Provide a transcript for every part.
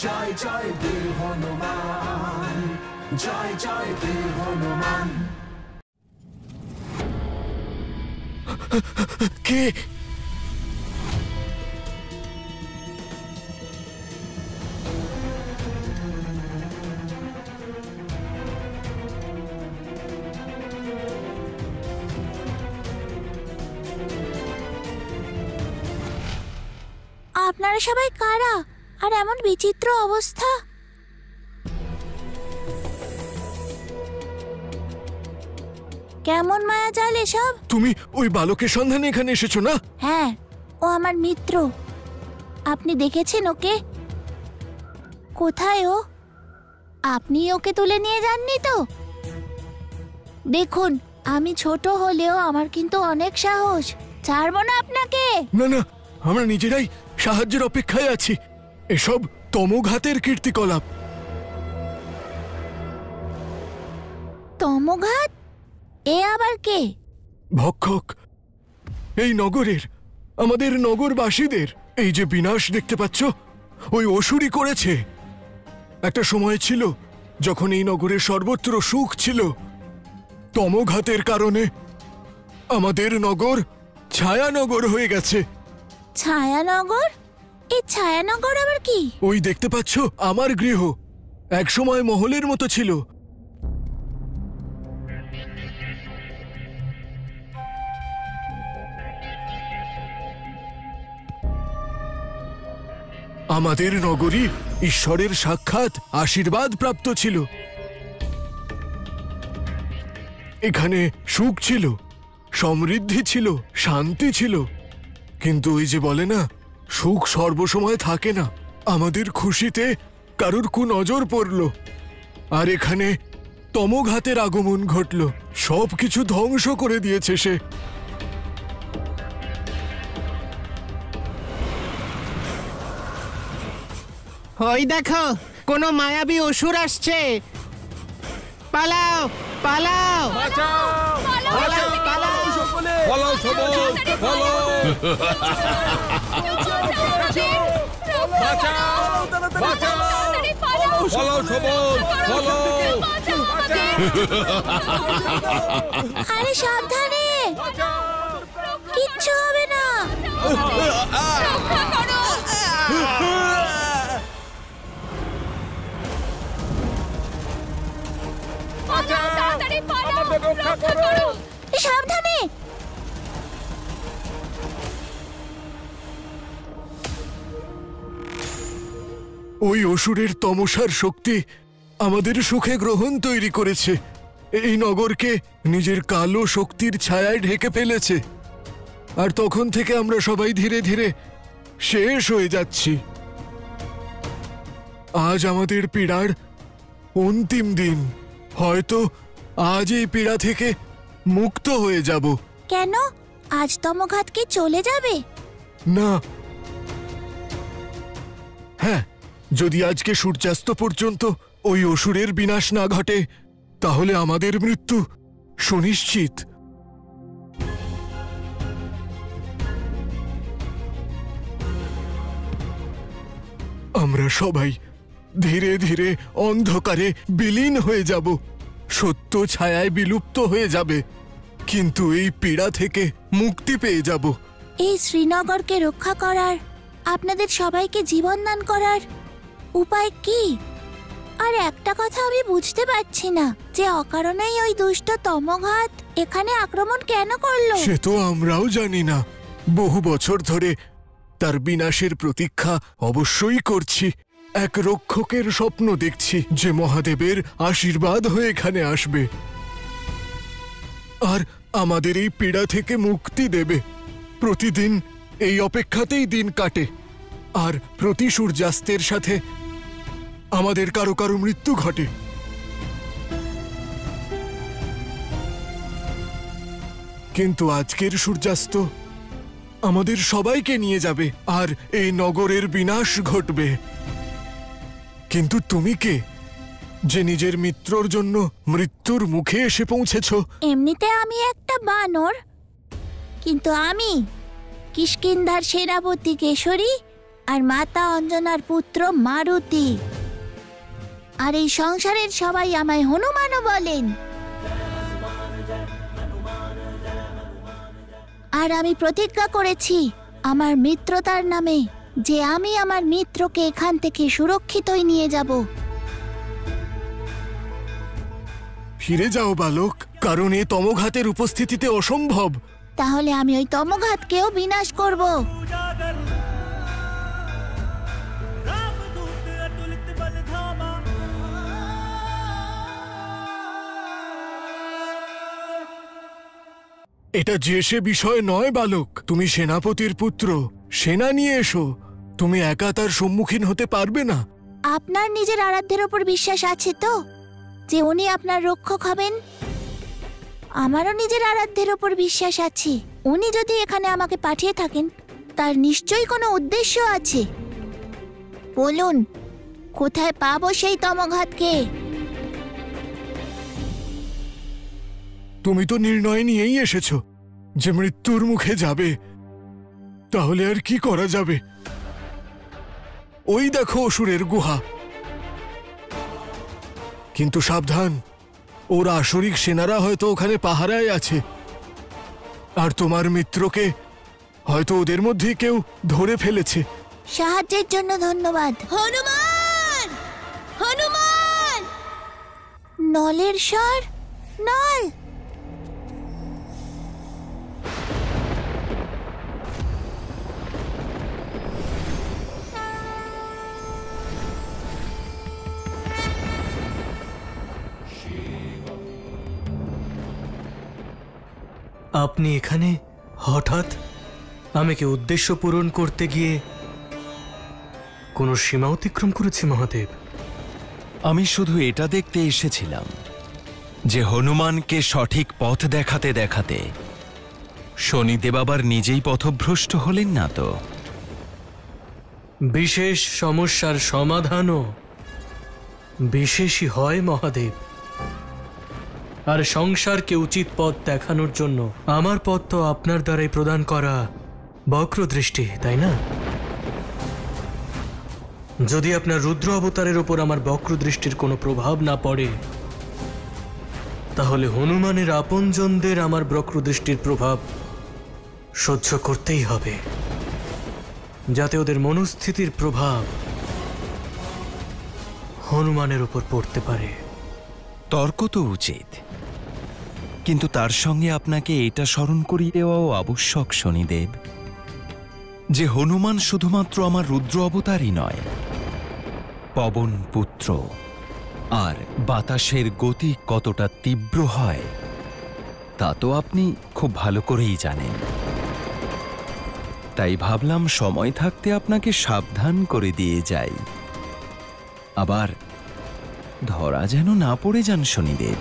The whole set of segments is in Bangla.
জয় জয় বীর হনুমান, জয় জয় বীর হনুমান। কে? আপনারা সবাই কারা আর এমন বিচিত্র অবস্থা? কেমন মায়াজাল এসব? তুমি ওই বালকের সন্ধানে এখানে এসেছো না? হ্যাঁ, ও আমার মিত্র। আপনি দেখেছেন ওকে? কোথায় ও? আপনি ওকে তুলে নিয়ে যাননি তো? দেখুন, আমি ছোট হলেও আমার কিন্তু অনেক সাহস। ছাড়বো না আপনাকে। না না, আমরা নিজেরাই সাহায্যের অপেক্ষায় আছি। এসব তমঘাতের কীর্তিকলাপ। তমঘাত? এ আবার কে? ভক্ষক এই নগরের, আমাদের নগরবাসীদের। এই যে বিনাশ দেখতে পাচ্ছ, ওই অসুরই করেছে। একটা সময় ছিল যখন এই নগরের সর্বত্র সুখ ছিল। তমঘাতের কারণে আমাদের নগর ছায়ানগর হয়ে গেছে। ছায়ানগর? এই ছায়ানগর আবার কি? ওই দেখতে পাচ্ছ আমার গৃহ, একসময় মহলের মতো ছিল। আমাদের নগরী ঈশ্বরের সাক্ষাৎ আশীর্বাদ প্রাপ্ত ছিল। এখানে সুখ ছিল, সমৃদ্ধি ছিল, শান্তি ছিল। কিন্তু ওই যে বলে না, সুখ সর্বসময় থাকে না। আমাদের খুশিতে কারুর কুনজর পড়ল, আর এখানে তমঘাতের আগমন ঘটল। সবকিছু ধ্বংস করে দিয়েছে সে। ওই দেখো, কোন মায়াবী অসুর আসছে। পালাও পালাও পালাও পালাও সকলে, পালাও সবাই, পালাও। পালাও সবাই, পালাও। আরে সাবধানে, কিচ্ছু হবে না। সাবধানে। ওই অসুরের তমসার শক্তি আমাদের সুখে গ্রহণ তৈরি করেছে। এই নগরকে নিজের কালো শক্তির ছায়ায় ঢেকে ফেলেছে। আর তখন থেকে আমরা সবাই ধীরে ধীরে শেষ হয়ে যাচ্ছি। আজ আমাদের পীড়ার অন্তিম দিন। হয়তো আজ এই পীড়া থেকে মুক্ত হয়ে যাব। কেন? আজ তমঘাত কি চলে যাবে? না, হ্যাঁ, যদি আজকে সূর্যাস্ত পর্যন্ত ওই অসুরের বিনাশ না ঘটে, তাহলে আমাদের মৃত্যু সুনিশ্চিত। আমরা সবাই ধীরে ধীরে অন্ধকারে বিলীন হয়ে যাব, সত্য ছায়ায় বিলুপ্ত হয়ে যাবে, কিন্তু এই পীড়া থেকে মুক্তি পেয়ে যাব। এই শ্রীনগরকে রক্ষা করার, আপনাদের সবাইকে জীবন দান করার উপায় কি? আর একটা কথা আমি বুঝতে পারছি না, যে অকারণেই ওই দুষ্ট তমঘাত এখানে আক্রমণ কেন করলো? সে তো আমরাও জানি না। বহু বছর ধরে তার বিনাশের প্রতীক্ষা অবশ্যই করছি। এক রক্ষকের স্বপ্ন দেখছি, যে মহাদেবের আশীর্বাদ হয়ে এখানে আসবে আর আমাদের এই পীড়া থেকে মুক্তি দেবে। প্রতিদিন এই অপেক্ষাতেই দিন কাটে, আর প্রতি সূর্যাস্তের সাথে আমাদের কারো কারো মৃত্যু ঘটে। কিন্তু আজকের সূর্যাস্ত আমাদের সবাইকে নিয়ে যাবে, আর এই নগরের বিনাশ ঘটবে। কিন্তু তুমি কে, যে নিজের মিত্রর জন্য মৃত্যুর মুখে এসে পৌঁছেছ? এমনিতে আমি একটা বানর, কিন্তু আমি কিষ্কিন্ধার সেনাপতি কেশরী আর মাতা অঞ্জনার পুত্র মারুতি। আর এই সংসারের সবাই আমায় হনুমানও বলেন। আর আমি প্রতিজ্ঞা করেছি আমার মিত্রতার নামে যে আমি আমার মিত্রকে এখান থেকে সুরক্ষিতই নিয়ে যাব। ফিরে যাও বালক, কারণ এ তমঘাতের উপস্থিতিতে অসম্ভব। তাহলে আমি ওই তমঘাতকেও বিনাশ করব। এটা যে সে বিষয় নয় বালক, তুমি সেনাপতির পুত্র, সেনা নিয়ে এসো। তুমি একা তার সম্মুখীন হতে পারবে না। আপনার নিজের আরাধ্যের ওপর বিশ্বাস আছে তো যে উনি আপনার রক্ষক হবেন? আমারও নিজের আরাধ্যের ওপর বিশ্বাস আছে। উনি যদি এখানে আমাকে পাঠিয়ে থাকেন তার নিশ্চয়ই কোনো উদ্দেশ্য আছে। বলুন, কোথায় পাবো সেই তমঘাতকে? তুমি তো নির্ণয় নিয়েই এসেছো যে মৃত্যুর মুখে যাবে, তাহলে আর কি করা যাবে? ওই দেখো অসুরের গুহা। কিন্তু সাবধান, ওর আসরিক সেনারা হয়তো ওখানে পাহারায় আছে, আর তোমার মিত্রকে হয়তো ওদের মধ্যে কেউ ধরে ফেলেছে। সাহায্যের জন্য ধন্যবাদ। হনুমান! হনুমান! নলের স্বর, নল! আপনি এখানে হঠাৎ? আমি কি উদ্দেশ্য পূরণ করতে গিয়ে কোনো সীমা অতিক্রম করেছি মহাদেব? আমি শুধু এটা দেখতে এসেছিলাম যে হনুমানকে সঠিক পথ দেখাতে দেখাতে শনিদেব আবার নিজেই পথভ্রষ্ট হলেন না তো। বিশেষ সমস্যার সমাধানও বিশেষই হয় মহাদেব। আর সংসারকে উচিত পথ দেখানোর জন্য আমার পথ তো আপনার দ্বারাই প্রদান করা বক্রদৃষ্টি, তাই না? যদি আপনার রুদ্র অবতারের ওপর আমার বক্রদৃষ্টির কোনো প্রভাব না পড়ে, তাহলে হনুমানের আপনজনদের আমার বক্রদৃষ্টির প্রভাব সহ্য করতেই হবে, যাতে ওদের মনস্থিতির প্রভাব হনুমানের উপর পড়তে পারে। তর্ক তো উচিত, কিন্তু তার সঙ্গে আপনাকে এটা স্মরণ করিয়ে দেওয়াও আবশ্যক শনিদেব যে হনুমান শুধুমাত্র আমার রুদ্র অবতারই নয়, পবন পুত্র। আর বাতাসের গতি কতটা তীব্র হয় তা তো আপনি খুব ভালো করেই জানেন। তাই ভাবলাম সময় থাকতে আপনাকে সাবধান করে দিয়ে যাই, আবার ধরা যেন না পড়ে যান শনিদেব।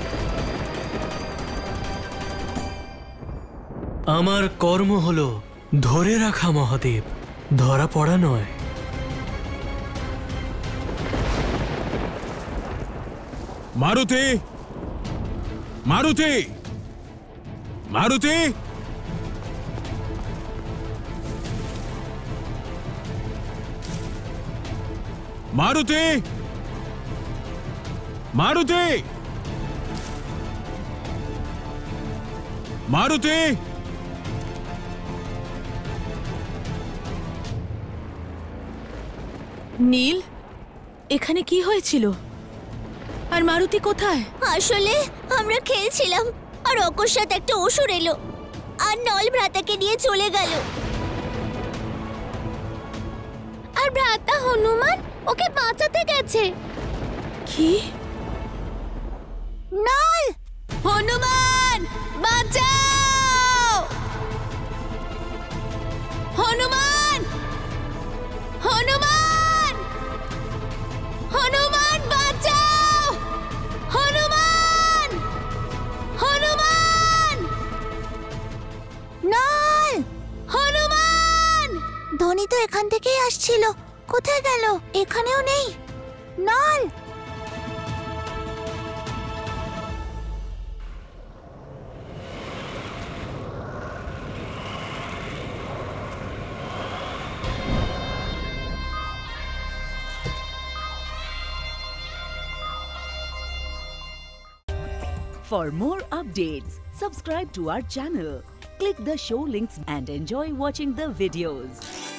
আমার কর্ম হলো ধরে রাখা মহাদেব, ধরা পড়া নয়। মারুতি! মারুতি! মারুতি! মারুতি! মারুতি! মারুতি! নীল, এখানে কি হয়েছিল? আর মারুতি কোথায়? আসলে আমরা খেলছিলাম আর অকস্মাৎ একটা অসুর এলো আর নল ভ্রাতাকে নিয়ে চলে গেল। আর ভ্রাতা হনুমান ওকে বাঁচাতে গেছে। কি? নল! হনুমান বাঁচাও! হনুমান! হনুমান! হনুমান বাঁচাও! হনুমান! হনুমান! নল! হনুমান! ধ্বনি তো এখান থেকেই আসছিল, কোথায় গেল? এখানেও নেই। নল! For more updates, subscribe to our channel, click the show links and enjoy watching the videos.